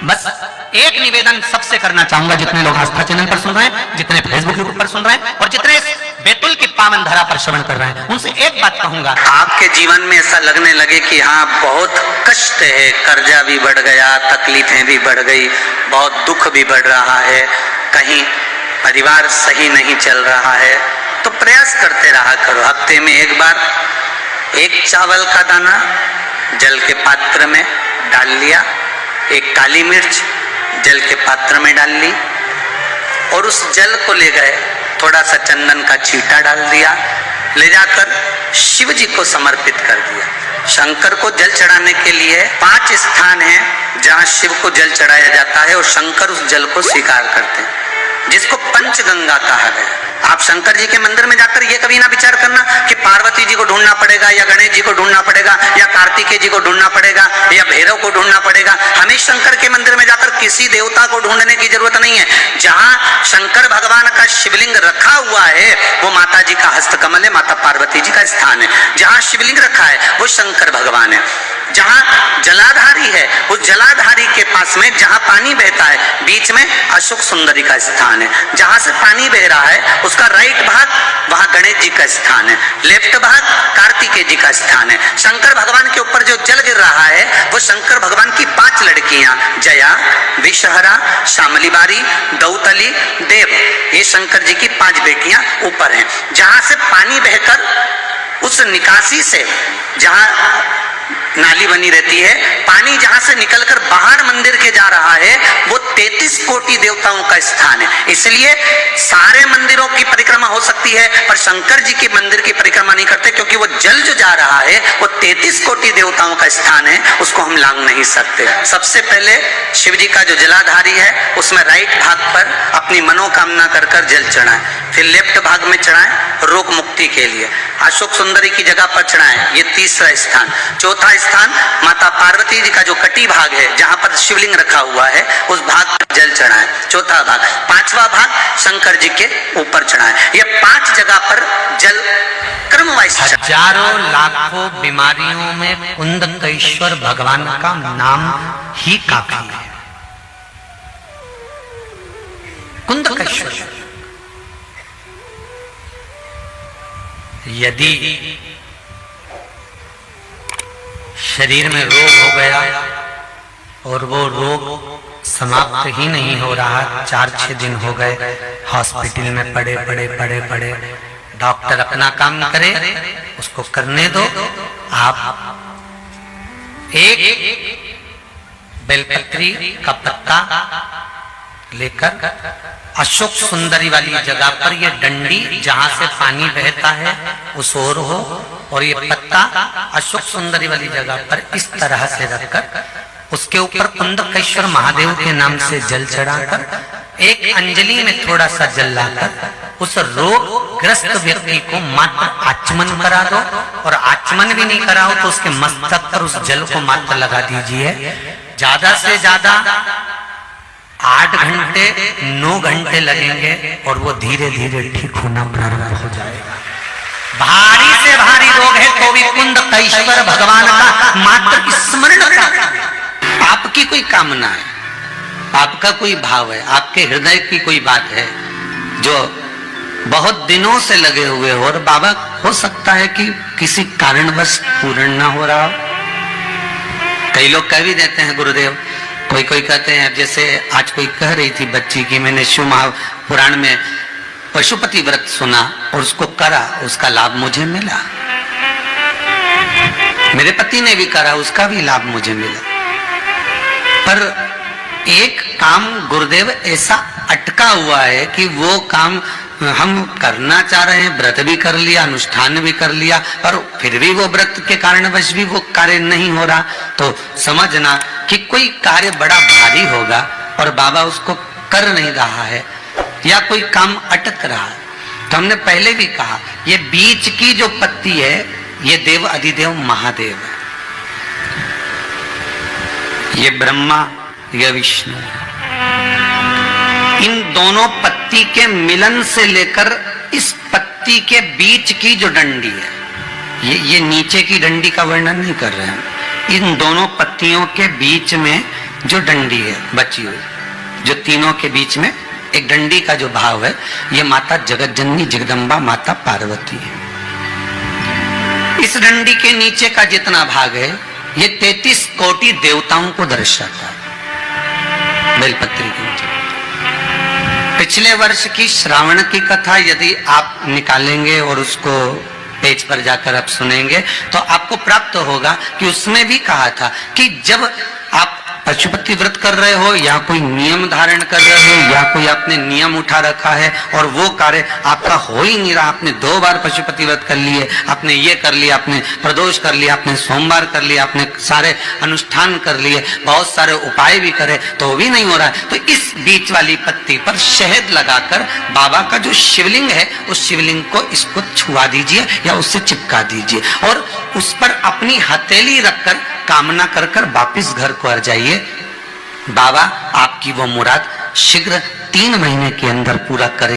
बस एक निवेदन सबसे करना चाहूंगा, जितने लोग आस्था चैनल पर सुन रहे हैं, जितने फेसबुक यूट्यूब पर सुन रहे हैं और जितने बैतुल की पावन धरा पर श्रवण कर रहे हैं, उनसे एक बात कहूंगा। आपके जीवन में ऐसा लगने लगे कि हाँ बहुत कष्ट है, कर्जा भी बढ़ गया, तकलीफें भी बढ़ गई, बहुत दुख भी बढ़ रहा है, कहीं परिवार सही नहीं चल रहा है, तो प्रयास करते रहा करो। हफ्ते में एक बार एक चावल का दाना जल के पात्र में डाल लिया, एक काली मिर्च जल के पात्र में डाल ली और उस जल को ले गए, थोड़ा सा चंदन का छींटा डाल दिया, ले जाकर शिव जी को समर्पित कर दिया। शंकर को जल चढ़ाने के लिए 5 स्थान हैं जहां शिव को जल चढ़ाया जाता है और शंकर उस जल को स्वीकार करते हैं, जिसको पंचगंगा कहा गया। आप शंकर जी के मंदिर में जाकर ये कभी ना विचार करना कि पार्वती जी को ढूंढना पड़ेगा या गणेश जी को ढूंढना पड़ेगा या कार्तिकेय जी को ढूंढना पड़ेगा या भैरव को ढूंढना पड़ेगा। हमें शंकर के मंदिर में जाकर किसी देवता को ढूंढने की जरूरत नहीं है। जहां शंकर भगवान का शिवलिंग रखा हुआ है वो माता जी का हस्तकमल है, माता पार्वती जी का स्थान है। जहां शिवलिंग रखा है वो शंकर भगवान है। जहां जलाधारी है उस जलाधारी के पास में जहां पानी बहता है बीच में अशोक सुंदरी का स्थान है। जहां से पानी बह रहा है उसका राइट भाग वहां गणेश जी का स्थान है, लेफ्ट भाग कार्तिकेय जी का स्थान है। शंकर भगवान के ऊपर जो जल गिर रहा है वो शंकर भगवान की 5 लड़कियां जया, विषहरा, शामलीबारी, दौतली, देव, ये शंकर जी की 5 बेटियां ऊपर हैं। जहां से पानी बहकर उस निकासी से जहां नाली बनी रहती है, पानी जहां से निकलकर बाहर मंदिर के जा रहा है वो 33 कोटि देवताओं का स्थान है। इसलिए सारे मंदिरों की परिक्रमा हो सकती है पर शंकर जी के मंदिर की परिक्रमा नहीं करते, क्योंकि वो जल जो जा रहा है वो 33 कोटि देवताओं का स्थान है, उसको हम लांग नहीं सकते। सबसे पहले शिव जी का जो जलाधारी है उसमें राइट भाग पर अपनी मनोकामना कर कर जल चढ़ाएं, फिर लेफ्ट भाग में चढ़ाएं रोग मुक्ति के लिए, अशोक सुंदरी की जगह पर चढ़ाएं, ये तीसरा स्थान। चौथा स्थान माता पार्वती जी का जो कटी भाग है जहां पर शिवलिंग रखा हुआ है उस भाग पर जल चढ़ाएं, चौथा भाग। 5वां भाग शंकर जी के ऊपर चढ़ाएं। ये 5 जगह पर जल क्रमवाइज। हजारों लाखों बीमारियों में कुंदकेश्वर भगवान का नाम ही काफी है। कुंदकेश्वर, यदि शरीर में रोग हो गया और वो रोग समाप्त ही नहीं हो रहा, 4-6 दिन हो गए हॉस्पिटल में पड़े, डॉक्टर अपना काम करे, उसको करने दो। आप एक बेलपत्री का पत्ता लेकर अशोक सुंदरी वाली जगह पर ये डंडी जहां से पानी बहता है उस ओर हो और ये पत्ता अशोक सुंदरी वाली जगह पर इस तरह से रखकर उसके ऊपर कुंदकेश्वर महादेव के नाम से जल चढ़ाकर एक अंजलि में थोड़ा सा जल लाकर उस रोग ग्रस्त व्यक्ति को मात्र आचमन करा दो, और आचमन भी नहीं कराओ तो उसके मस्तक पर उस जल को मात्र लगा दीजिए। ज्यादा से ज्यादा 8 घंटे 9 घंटे लगेंगे और वो धीरे धीरे ठीक होना प्रारंभ हो जाएगा। भारी से भारी रोग है तो भी कुंदकेश्वर भगवान का मात्र स्मरण करा। आपकी कोई कामना है, आपका कोई भाव है, आपके हृदय की कोई बात है जो बहुत दिनों से लगे हुए हो और बाबा हो सकता है कि किसी कारणवश पूर्ण ना हो रहा हो। कई लोग कह भी देते हैं गुरुदेव, कोई कहते हैं, जैसे आज कोई कह रही थी बच्ची की मैंने शिव महापुराण में पशुपति व्रत सुना और उसको करा, उसका लाभ मुझे मिला। मेरे पति ने भी करा, उसका भी लाभ मुझे मिला। पर एक काम गुरुदेव ऐसा अटका हुआ है कि वो काम हम करना चाह रहे हैं, व्रत भी कर लिया, अनुष्ठान भी कर लिया, पर फिर भी वो व्रत के कारणवश भी वो कार्य नहीं हो रहा। तो समझना कि कोई कार्य बड़ा भारी होगा और बाबा उसको कर नहीं रहा है या कोई काम अटक रहा है। तो हमने पहले भी कहा ये बीच की जो पत्ती है ये देव अधिदेव महादेव है, ये ब्रह्मा, ये विष्णु। इन दोनों पत्ती के मिलन से लेकर इस पत्ती के बीच की जो डंडी है, ये नीचे की डंडी का वर्णन नहीं कर रहे हैं, इन दोनों पत्तियों के बीच में जो डंडी है बची हुई, जो तीनों के बीच में एक डंडी का जो भाव है, ये माता जगत जननी जगदम्बा माता पार्वती है। इस डंडी के नीचे का जितना भाग है ये 33 कोटि देवताओं को दर्शाता है। बेलपत्री के नीचे पिछले वर्ष की श्रावण की कथा यदि आप निकालेंगे और उसको पेज पर जाकर आप सुनेंगे तो आपको प्राप्त होगा कि उसमें भी कहा था कि जब आप पशुपति व्रत कर रहे हो या कोई नियम धारण कर रहे हो या कोई आपने नियम उठा रखा है और वो कार्य आपका हो ही नहीं रहा, आपने 2 बार पशुपति व्रत कर लिए, आपने ये कर लिया, आपने प्रदोष कर लिया, आपने सोमवार कर लिया, आपने सारे अनुष्ठान कर लिए, बहुत सारे उपाय भी करे तो भी नहीं हो रहा है, तो इस बीच वाली पत्ती पर शहद लगाकर बाबा का जो शिवलिंग है उस शिवलिंग को इसको छुआ दीजिए या उससे चिपका दीजिए और उस पर अपनी हथेली रखकर कामना कर कर वापिस घर को आ जाइए। बाबा आपकी वो मुराद शीघ्र 3 महीने के अंदर पूरा करे।